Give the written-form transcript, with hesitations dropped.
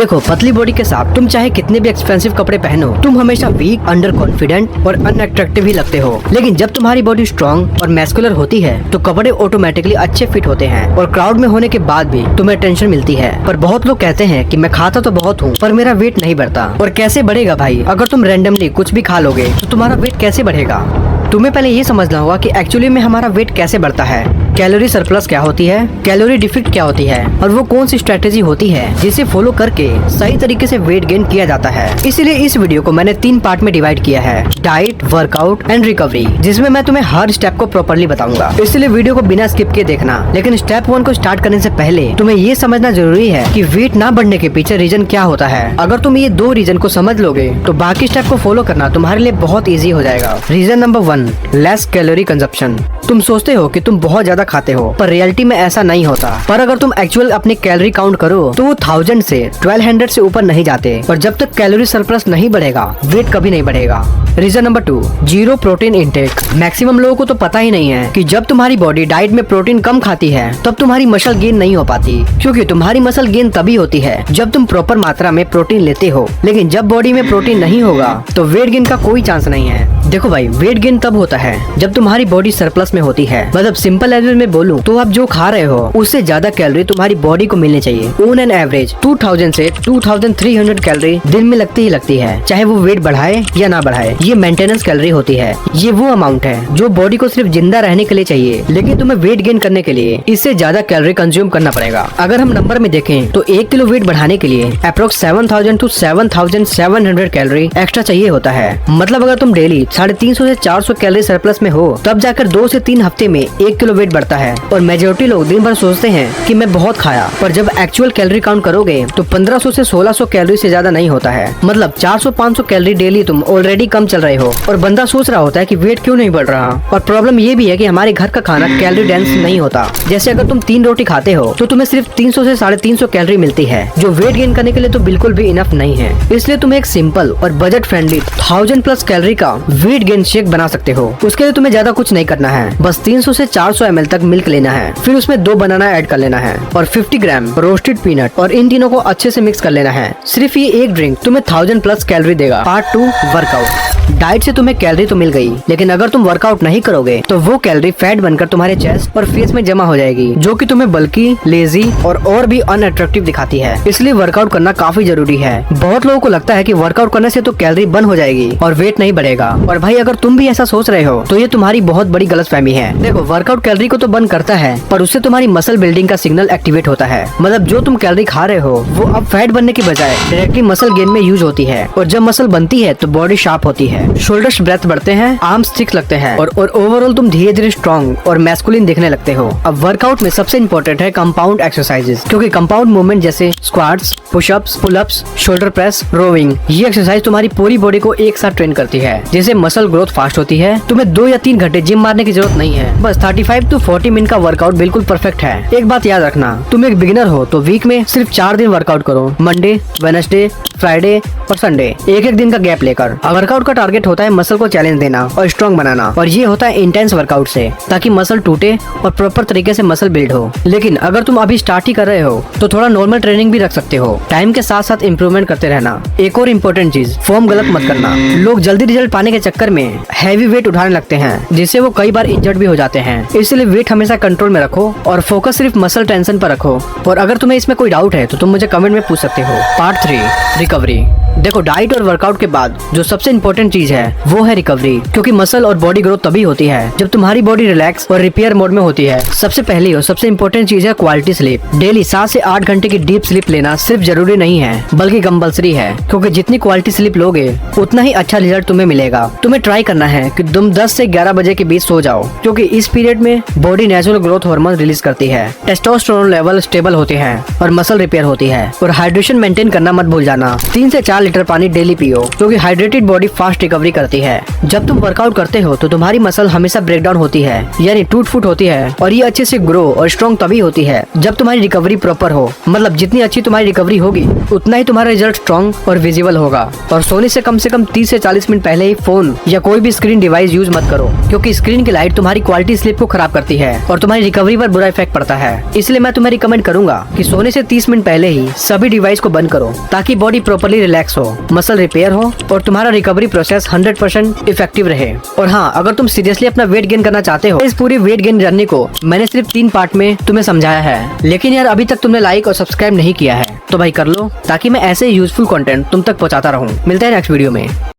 देखो, पतली बॉडी के साथ तुम चाहे कितने भी एक्सपेंसिव कपड़े पहनो, तुम हमेशा वीक, अंडर कॉन्फिडेंट और अनअट्रैक्टिव ही लगते हो। लेकिन जब तुम्हारी बॉडी स्ट्रॉन्ग और मैस्कुलर होती है तो कपड़े ऑटोमेटिकली अच्छे फिट होते हैं और क्राउड में होने के बाद भी तुम्हें टेंशन मिलती है। पर बहुत लोग कहते हैं कि मैं खाता तो बहुत हूँ पर मेरा वेट नहीं बढ़ता। और कैसे बढ़ेगा भाई? अगर तुम रैंडमली कुछ भी खा लोगे तो तुम्हारा वेट कैसे बढ़ेगा? तुम्हें पहले ये समझना होगा कि एक्चुअली में हमारा वेट कैसे बढ़ता है, कैलोरी सरप्लस क्या होती है, कैलोरी डिफिट क्या होती है और वो कौन सी स्ट्रेटेजी होती है जिसे फॉलो करके सही तरीके से वेट गेन किया जाता है। इसीलिए इस वीडियो को मैंने 3 पार्ट में डिवाइड किया है, डाइट, वर्कआउट एंड रिकवरी, जिसमें मैं तुम्हें हर स्टेप को प्रॉपर्ली बताऊंगा। इसलिए वीडियो को बिना स्किप किए देखना। लेकिन स्टेप 1 को स्टार्ट करने से पहले तुम्हें ये समझना जरूरी है कि वेट ना बढ़ने के पीछे रीजन क्या होता है। अगर तुम ये 2 रीजन को समझ लोगे तो बाकी स्टेप को फॉलो करना तुम्हारे लिए बहुत ईजी हो जाएगा। Reason number 1, less calorie consumption. तुम सोचते हो कि तुम बहुत ज्यादा खाते हो पर रियलिटी में ऐसा नहीं होता। पर अगर तुम एक्चुअल अपनी कैलोरी काउंट करो तो वो 1000 से 1200 से ऊपर नहीं जाते। और जब तक कैलोरी सरप्लस नहीं बढ़ेगा वेट कभी नहीं बढ़ेगा। Reason number 2, zero protein intake. Maximum लोगों को तो पता ही नहीं है कि जब तुम्हारी बॉडी डाइट में प्रोटीन कम खाती है तब तुम्हारी मसल गेन नहीं हो पाती, क्योंकि तुम्हारी मसल गेन तभी होती है जब तुम प्रॉपर मात्रा में प्रोटीन लेते हो। लेकिन जब बॉडी में प्रोटीन नहीं होगा तो वेट गेन का कोई चांस नहीं है। देखो भाई, वेट गेन तब होता है जब तुम्हारी बॉडी सरप्लस में होती है। मतलब सिंपल लैंग्वेज में बोलूं तो आप जो खा रहे हो उससे ज्यादा कैलोरी तुम्हारी बॉडी को मिलनी चाहिए। ऑन एन एवरेज 2000 से 2300 कैलोरी दिन में लगती ही लगती है, चाहे वो वेट बढ़ाए या ना बढ़ाए। ये मेंटेनेंस कैलोरी होती है। ये वो अमाउंट है जो बॉडी को सिर्फ जिंदा रहने के लिए चाहिए, लेकिन तुम्हें वेट गेन करने के लिए इससे ज्यादा कैलोरी कंज्यूम करना पड़ेगा। अगर हम नंबर में देखें तो 1 किलो वेट बढ़ाने के लिए अप्रोक्स 7000 to 7700 कैलोरी एक्स्ट्रा चाहिए होता है। मतलब अगर तुम डेली 350 से 400 कैलोरी सरप्लस में हो तब जाकर 2 से 3 हफ्ते में 1 किलो वेट बढ़ता है। और मेजोरिटी लोग दिन भर सोचते हैं कि मैं बहुत खाया, पर जब एक्चुअल कैलोरी काउंट करोगे तो 1500 से 1600 कैलोरी से ज्यादा नहीं होता है। मतलब 400-500 कैलोरी डेली तुम ऑलरेडी कम चल रहे हो। और बंदा सोच रहा होता है कि वेट क्यों नहीं बढ़ रहा। और प्रॉब्लम ये भी है कि हमारे घर का खाना कैलोरी डेंस नहीं होता। जैसे अगर तुम 3 रोटी खाते हो तो तुम्हें सिर्फ 300 से 350 कैलोरी मिलती है, जो वेट गेन करने के लिए तो बिल्कुल भी इनफ नहीं है। इसलिए तुम एक सिंपल और बजट फ्रेंडली 1000+ कैलोरी का वेट गेन शेक बना सकते हो। उसके लिए तुम्हें ज्यादा कुछ नहीं करना है, बस 300 से 400 ml तक मिल्क लेना है, फिर उसमें 2 बनाना ऐड कर लेना है और 50 ग्राम रोस्टेड पीनट, और इन तीनों को अच्छे से मिक्स कर लेना है। सिर्फ ये एक ड्रिंक तुम्हें 1000+ कैलोरी देगा। Part 2, workout. डाइट से तुम्हें कैलोरी तो मिल गई, लेकिन अगर तुम वर्कआउट नहीं करोगे तो वो कैलोरी फैट बनकर तुम्हारे चेस्ट और फेस में जमा हो जाएगी, जो कि तुम्हें बल्कि, लेजी और भी अनअट्रैक्टिव दिखाती है। इसलिए वर्कआउट करना काफी जरूरी है। बहुत लोगों को लगता है कि वर्कआउट करने से तो कैलोरी बर्न हो जाएगी और वेट नहीं बढ़ेगा। और भाई, अगर तुम भी ऐसा सोच रहे हो तो ये तुम्हारी बहुत बड़ी गलतफहमी है। देखो, वर्कआउट कैलोरी को तो बर्न करता है पर उससे तुम्हारी मसल बिल्डिंग का सिग्नल एक्टिवेट होता है। मतलब जो तुम कैलोरी खा रहे हो वो अब फैट बनने की बजाय डायरेक्टली मसल गेन में यूज होती है। और जब मसल बनती है तो बॉडी शार्प होती है, शोल्डर्स ब्रेथ बढ़ते हैं, आर्म्स थिक लगते हैं और ओवरऑल तुम धीरे धीरे स्ट्रॉन्ग और मैस्कुलिन दिखने लगते हो। अब वर्कआउट में सबसे इंपॉर्टेंट है कंपाउंड एक्सरसाइजेस, क्योंकि कंपाउंड मूवमेंट जैसे squats, pushups, pullups, shoulder press, rowing, ये एक्सरसाइज तुम्हारी पूरी बॉडी को एक साथ ट्रेन करती है, जिससे मसल ग्रोथ फास्ट होती है। तुम्हें 2 या 3 घंटे जिम मारने की जरूरत नहीं है, बस 35 to 40 मिनट का वर्कआउट बिल्कुल परफेक्ट है। एक बात याद रखना, तुम एक बिगिनर हो तो वीक में सिर्फ 4 दिन वर्कआउट करो, मंडे, वेडनेसडे, फ्राइडे और संडे, एक दिन का गैप लेकर। वर्कआउट का टारगेट होता है मसल को चैलेंज देना और स्ट्रॉन्ग बनाना, और ये होता है इंटेंस वर्कआउट से, ताकि मसल टूटे और प्रॉपर तरीके से मसल बिल्ड हो। लेकिन अगर तुम अभी स्टार्ट ही कर रहे हो तो थोड़ा नॉर्मल ट्रेनिंग भी रख सकते हो, टाइम के साथ साथ इम्प्रूवमेंट करते रहना। एक और इम्पोर्टेंट चीज, फॉर्म गलत मत करना। लोग जल्दी रिजल्ट पाने के चक्कर में हैवी वेट उठाने लगते हैं, जिससे वो कई बार इंजर्ड भी हो जाते हैं। इसलिए वेट हमेशा कंट्रोल में रखो और फोकस सिर्फ मसल टेंशन पर रखो। और अगर तुम्हें इसमें कोई डाउट है तो तुम मुझे कमेंट में पूछ सकते हो। Part 3, recovery. देखो, डाइट और वर्कआउट के बाद जो सबसे इम्पोर्टेंट चीज है वो है रिकवरी, क्योंकि मसल और बॉडी ग्रोथ तभी होती है जब तुम्हारी बॉडी रिलैक्स और रिपेयर मोड में होती है। सबसे पहली और सबसे इम्पोर्टेंट चीज है क्वालिटी स्लीप। डेली 7 से 8 घंटे की डीप स्लीप लेना सिर्फ जरूरी नहीं है बल्कि कंपल्सरी है, क्योंकि जितनी क्वालिटी स्लीप लोगे उतना ही अच्छा रिजल्ट तुम्हें मिलेगा। तुम्हें ट्राई करना है कि तुम 10 से 11 बजे के बीच सो जाओ, क्योंकि इस पीरियड में body natural growth hormone release करती है, टेस्टोस्टेरोन लेवल स्टेबल होते हैं और मसल रिपेयर होती है। और हाइड्रेशन मेंटेन करना मत भूल जाना। 3 से 4 4 लीटर पानी डेली पियो, क्योंकि हाइड्रेटेड बॉडी फास्ट रिकवरी करती है। जब तुम वर्कआउट करते हो तो तुम्हारी मसल हमेशा ब्रेकडाउन होती है, यानी टूट फूट होती है, और ये अच्छे से ग्रो और स्ट्रॉन्ग तभी होती है जब तुम्हारी रिकवरी प्रॉपर हो। मतलब जितनी अच्छी तुम्हारी रिकवरी होगी उतना ही तुम्हारा रिजल्ट स्ट्रॉन्ग और विजिबल होगा। और सोने से कम 30 से 40 मिनट पहले ही फोन या कोई भी स्क्रीन डिवाइस यूज मत करो, क्योंकि स्क्रीन की लाइट तुम्हारी क्वालिटी स्लीप को खराब करती है और तुम्हारी रिकवरी पर बुरा इफेक्ट पड़ता है। इसलिए मैं तुम्हें रिकमेंड करूंगा कि सोने से 30 मिनट पहले ही सभी डिवाइस को बंद करो, ताकि बॉडी प्रॉपर्ली रिलैक्स हो, मसल रिपेयर हो और तुम्हारा रिकवरी प्रोसेस 100% इफेक्टिव रहे। और हाँ, अगर तुम सीरियसली अपना वेट गेन करना चाहते हो, इस पूरी वेट गेन जर्नी को मैंने सिर्फ 3 पार्ट में तुम्हें समझाया है। लेकिन यार अभी तक तुमने लाइक और सब्सक्राइब नहीं किया है तो भाई कर लो, ताकि मैं ऐसे यूजफुल कंटेंट तुम तक पहुंचाता रहूं। मिलते हैं नेक्स्ट वीडियो में।